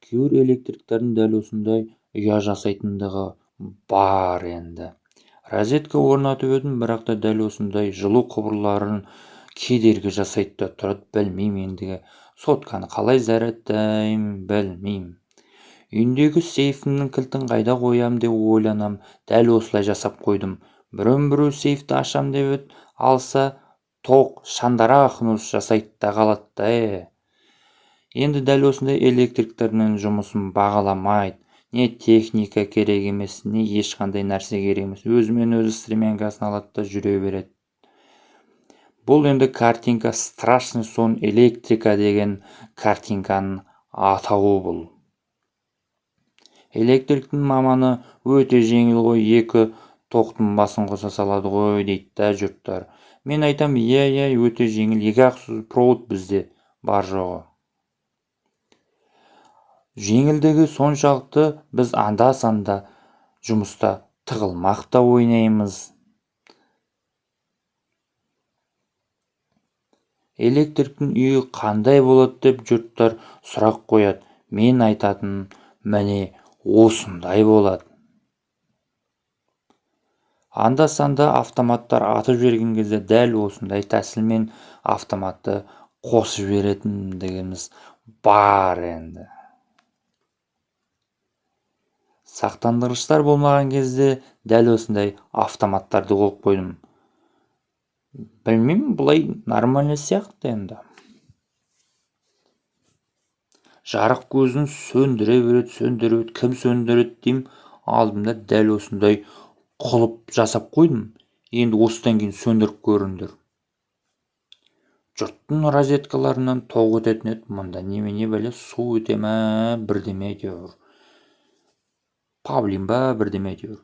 кейбір электриктердің дәл осындай ұя жасайтындығы бар енді. Розетка орнатып едім, бірақ та дәл осындай жылу құбырларын кедергі жасайды да тұрады. Білмеймін ендігі. Сотканы қалай зарядтаймын, білмеймін. Үйіндегі сейфімнің кілтін қайда қоям деп ойланам. Дәл осылай жасап қойдым. Біреу сейфті ашам деп еді, алса тоқ шандарақ нұс жасайды да қалады да. Енді дәл осындай электриктердің жұмысын бағаламайды. Не техника керек емес, не ешқандай нәрсе керек емес. Өзімен өзі стремянкасын алады да жүре береді. Бұл енді картинка «Страшный сон электрика» деген картинканың атауы бұл. Электриктің маманы өте жеңіл ғой, 2 тоқтың басын қоса салады ғой дейді да жұрттар. Мен айтам, иә, өте жеңіл, 2-ақ провод бізде бар жоғы. Жеңілдігі соншалықты біз анда-санда жұмыста тығылмақ та ойнаймыз. Электриктің үйі қандай болады деп жұрттар сұрақ қояды. Мен айтатын, міне осындай болады. Анда-санда автоматтар атып жіберген кезде дәл осындай тәсілмен автоматты қосып жіберетіндігіміз бар енді. Сақтандырғыштар болмаған кезде дәл осындай автоматтарды қойып қойдым. Білмеймін, бұлай нормально сияқты енді. Жарық көзін сөндіре береді, кім сөндіреді деймін, алдымда дәл осындай құлып жасап қойдым. Енді осыдан кейін сөндіріп көріңдер. Жұрттың розеткаларынан тоқ өтетін еді, мұнда немене бәле, су өте ме, бірдеме әйтеуір. Павлин ба, бірдеме әйтеуір.